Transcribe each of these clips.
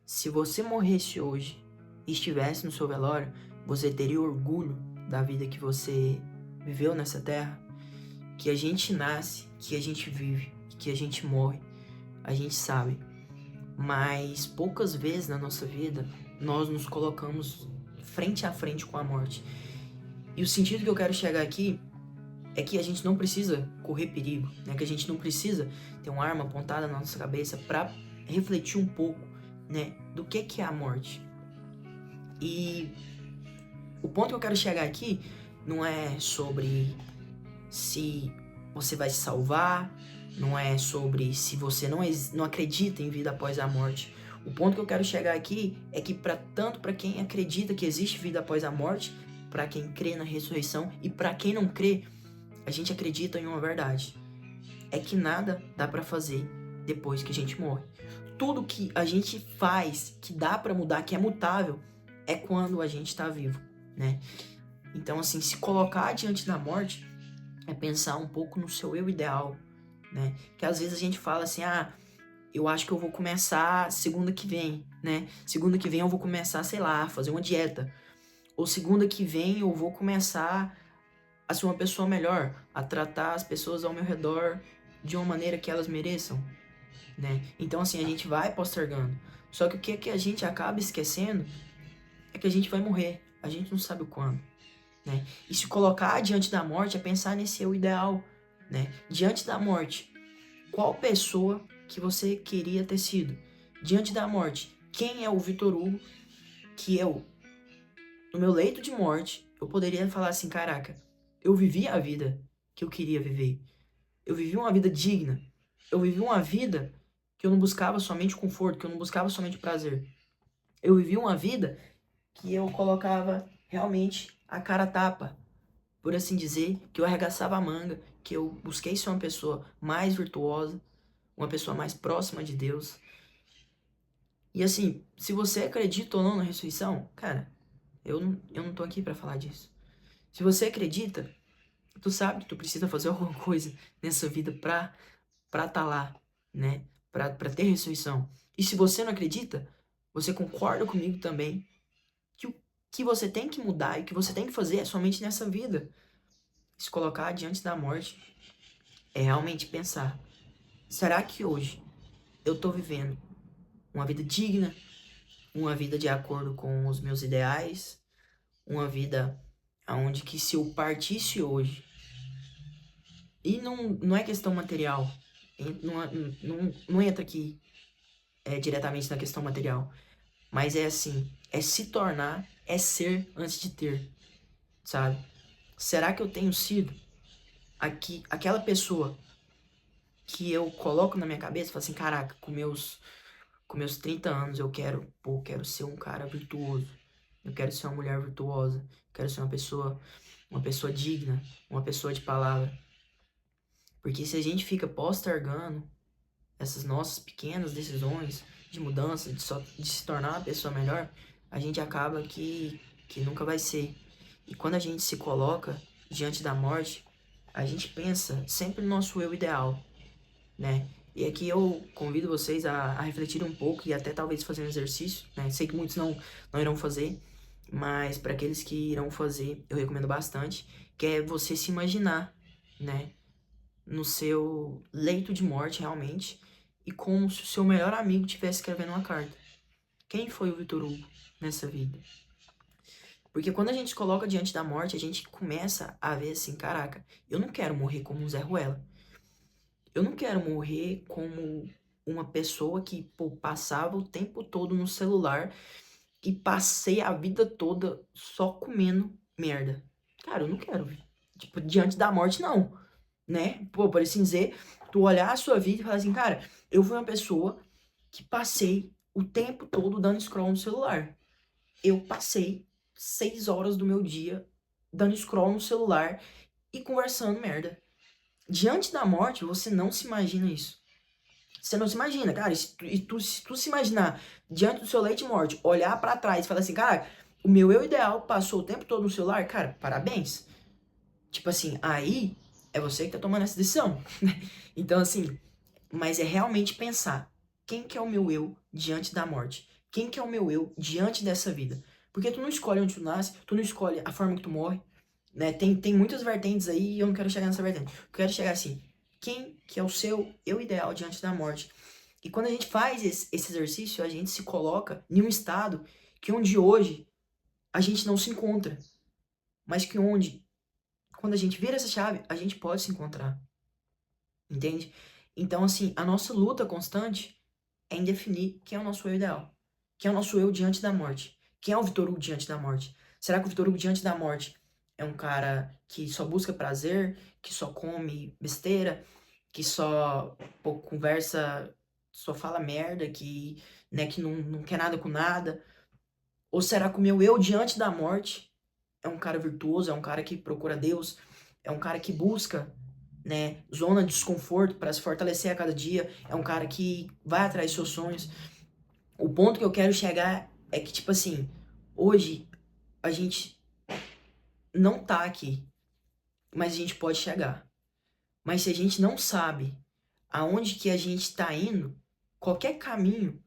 Se você morresse hoje e estivesse no seu velório, você teria orgulho da vida que você viveu nessa terra? Que a gente nasce, que a gente vive, que a gente morre, a gente sabe. Mas poucas vezes na nossa vida nós nos colocamos frente a frente com a morte. E o sentido que eu quero chegar aqui é que a gente não precisa correr perigo, né? Que a gente não precisa ter uma arma apontada na nossa cabeça para refletir um pouco, né, do que é a morte. E o ponto que eu quero chegar aqui não é sobre se você vai se salvar, não é sobre se você não acredita em vida após a morte. O ponto que eu quero chegar aqui é que tanto para quem acredita que existe vida após a morte, para quem crê na ressurreição e para quem não crê, a gente acredita em uma verdade. É que nada dá para fazer depois que a gente morre. Tudo que a gente faz, que dá para mudar, que é mutável, é quando a gente tá vivo, né? Então, assim, se colocar diante da morte é pensar um pouco no seu eu ideal, né? Que às vezes a gente fala assim, eu acho que eu vou começar segunda que vem, né? Segunda que vem eu vou começar, sei lá, fazer uma dieta. Ou segunda que vem eu vou começar a ser uma pessoa melhor, a tratar as pessoas ao meu redor de uma maneira que elas mereçam, né? Então, assim, a gente vai postergando. Só que o que é que a gente acaba esquecendo é que a gente vai morrer. A gente não sabe o quando, né? E se colocar diante da morte é pensar nesse eu ideal, né? Diante da morte, qual pessoa que você queria ter sido? Diante da morte, quem é o Vitor Hugo que eu, no meu leito de morte, eu poderia falar assim, caraca, eu vivi a vida que eu queria viver. Eu vivi uma vida digna. Eu vivi uma vida que eu não buscava somente conforto, que eu não buscava somente prazer. Eu vivi uma vida que eu colocava realmente a cara a tapa, por assim dizer, que eu arregaçava a manga, que eu busquei ser uma pessoa mais virtuosa, uma pessoa mais próxima de Deus. E assim, se você acredita ou não na ressurreição, cara, eu não tô aqui pra falar disso. Se você acredita, tu sabe que tu precisa fazer alguma coisa nessa vida pra tá lá, né? Pra ter ressurreição. E se você não acredita, você concorda comigo também que o que você tem que mudar e o que você tem que fazer é somente nessa vida. Se colocar diante da morte é realmente pensar: será que hoje eu tô vivendo uma vida digna, uma vida de acordo com os meus ideais, uma vida aonde que se eu partisse hoje, e não é questão material, não entra aqui diretamente na questão material, mas é assim, é se tornar, é ser antes de ter, sabe? Será que eu tenho sido aquela pessoa que eu coloco na minha cabeça e falo assim, caraca, com meus 30 anos quero ser um cara virtuoso. Eu quero ser uma mulher virtuosa. Quero ser uma pessoa digna, uma pessoa de palavra. Porque se a gente fica postergando essas nossas pequenas decisões de mudança, de se tornar uma pessoa melhor, a gente acaba que nunca vai ser. E quando a gente se coloca diante da morte, a gente pensa sempre no nosso eu ideal, né? E aqui eu convido vocês a refletir um pouco e até talvez fazer um exercício, né? Sei que muitos não irão fazer, mas para aqueles que irão fazer, eu recomendo bastante, que é você se imaginar, né? No seu leito de morte, realmente, e como se o seu melhor amigo estivesse escrevendo uma carta. Quem foi o Vitor Hugo nessa vida? Porque quando a gente se coloca diante da morte, a gente começa a ver assim, caraca, eu não quero morrer como um Zé Ruela. Eu não quero morrer como uma pessoa que, pô, passava o tempo todo no celular e passei a vida toda só comendo merda. Cara, eu não quero, tipo, diante da morte, não, né? Pô, por assim dizer, tu olhar a sua vida e falar assim, cara, eu fui uma pessoa que passei o tempo todo dando scroll no celular. Eu passei 6 horas do meu dia dando scroll no celular e conversando merda. Diante da morte, você não se imagina isso. Você não se imagina, cara. Se tu se imaginar diante do seu leite de morte, olhar pra trás e falar assim, cara, o meu eu ideal passou o tempo todo no celular, cara, parabéns. Tipo assim, aí é você que tá tomando essa decisão. Então, assim, mas é realmente pensar, quem que é o meu eu diante da morte? Quem que é o meu eu diante dessa vida? Porque tu não escolhe onde tu nasce, tu não escolhe a forma que tu morre, né? Tem muitas vertentes aí e eu não quero chegar nessa vertente. Eu quero chegar assim, quem que é o seu eu ideal diante da morte? E quando a gente faz esse exercício, a gente se coloca em um estado que onde hoje a gente não se encontra, mas que onde, quando a gente vira essa chave, a gente pode se encontrar, entende? Então, assim, a nossa luta constante é em definir quem é o nosso eu ideal, quem é o nosso eu diante da morte, quem é o Vitor Hugo diante da morte. Será que o Vitor Hugo diante da morte é um cara que só busca prazer, que só come besteira, que só pô, conversa, só fala merda, que, né, que não quer nada com nada? Ou será que o meu eu diante da morte é um cara virtuoso, é um cara que procura Deus, é um cara que busca, né, zona de desconforto para se fortalecer a cada dia, é um cara que vai atrás dos seus sonhos? O ponto que eu quero chegar é que, tipo assim, hoje a gente não tá aqui, mas a gente pode chegar. Mas se a gente não sabe aonde que a gente tá indo, qualquer caminho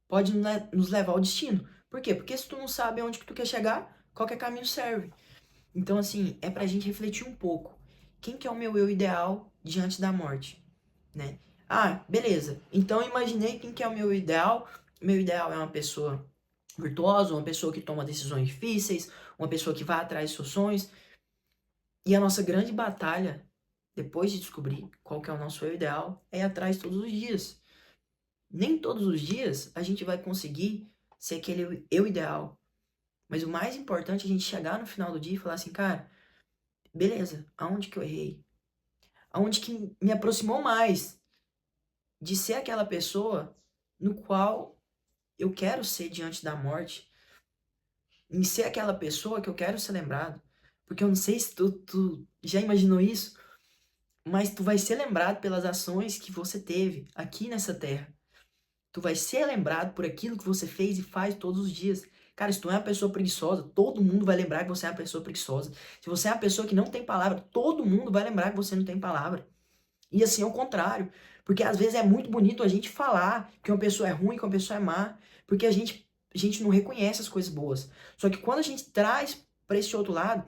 pode nos levar ao destino. Por quê? Porque se tu não sabe aonde que tu quer chegar, qualquer caminho serve. Então, assim, é pra gente refletir um pouco. Quem que é o meu eu ideal diante da morte, né? Ah, beleza. Então, eu imaginei quem que é o meu ideal. O meu ideal é uma pessoa virtuosa, uma pessoa que toma decisões difíceis, uma pessoa que vai atrás dos seus sonhos. E a nossa grande batalha, depois de descobrir qual que é o nosso eu ideal, é ir atrás todos os dias. Nem todos os dias a gente vai conseguir ser aquele eu ideal. Mas o mais importante é a gente chegar no final do dia e falar assim, cara, beleza, aonde que eu errei? Aonde que me aproximou mais de ser aquela pessoa no qual eu quero ser diante da morte, em ser aquela pessoa que eu quero ser lembrado. Porque eu não sei se tu já imaginou isso, mas tu vai ser lembrado pelas ações que você teve aqui nessa terra. Tu vai ser lembrado por aquilo que você fez e faz todos os dias. Cara, se tu é uma pessoa preguiçosa, todo mundo vai lembrar que você é uma pessoa preguiçosa. Se você é uma pessoa que não tem palavra, todo mundo vai lembrar que você não tem palavra. E assim é o contrário. Porque às vezes é muito bonito a gente falar que uma pessoa é ruim, que uma pessoa é má, porque a gente não reconhece as coisas boas. Só que quando a gente traz para esse outro lado,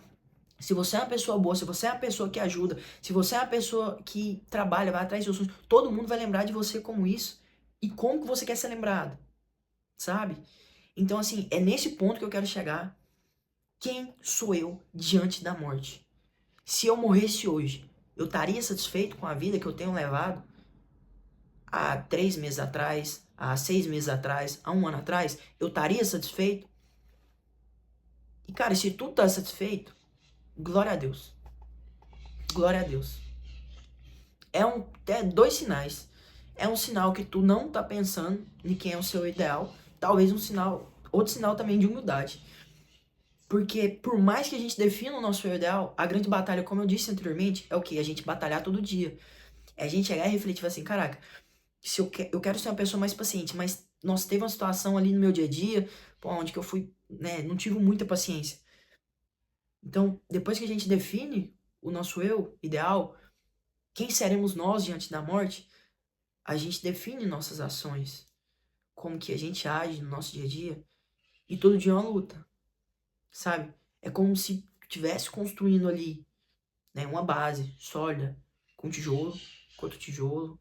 se você é uma pessoa boa, se você é uma pessoa que ajuda, se você é uma pessoa que trabalha, vai atrás dos seus sonhos, todo mundo vai lembrar de você como isso. E como que você quer ser lembrado, sabe? Então, assim, é nesse ponto que eu quero chegar. Quem sou eu diante da morte? Se eu morresse hoje, eu estaria satisfeito com a vida que eu tenho levado há 3 meses atrás, há 6 meses atrás, há um ano atrás? Eu estaria satisfeito? E, cara, se tu tá satisfeito, glória a Deus. Glória a Deus. É dois sinais. É um sinal que tu não tá pensando em quem é o seu ideal. Talvez um sinal, outro sinal também de humildade. Porque por mais que a gente defina o nosso eu ideal, a grande batalha, como eu disse anteriormente, é o que? A gente batalhar todo dia. É a gente chegar e refletir assim, caraca, se eu quero ser uma pessoa mais paciente, mas nossa, teve uma situação ali no meu dia a dia, pô, onde que eu fui, né, não tive muita paciência. Então, depois que a gente define o nosso eu ideal, quem seremos nós diante da morte, a gente define nossas ações, como que a gente age no nosso dia a dia, e todo dia é uma luta, sabe? É como se estivesse construindo ali, né, uma base sólida, com tijolo, com outro tijolo.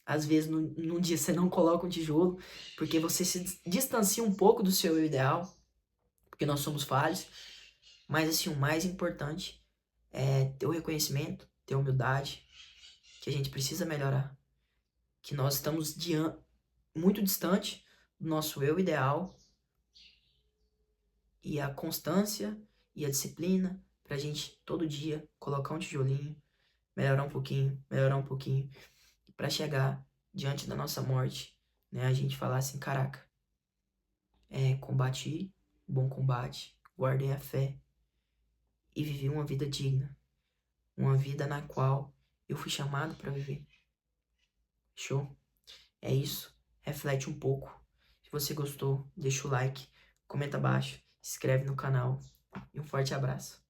Às vezes, num dia você não coloca um tijolo, porque você se distancia um pouco do seu eu ideal, porque nós somos falhos. Mas, assim, o mais importante é ter o reconhecimento, ter a humildade, que a gente precisa melhorar. Que nós estamos muito distante do nosso eu ideal, e a constância e a disciplina pra gente todo dia colocar um tijolinho, melhorar um pouquinho, pra chegar diante da nossa morte, né? A gente falar assim, caraca, combati o bom combate, guardei a fé e vivi uma vida digna, uma vida na qual eu fui chamado pra viver. Show? É isso. Reflete um pouco. Se você gostou, deixa o like, comenta abaixo, se inscreve no canal e um forte abraço.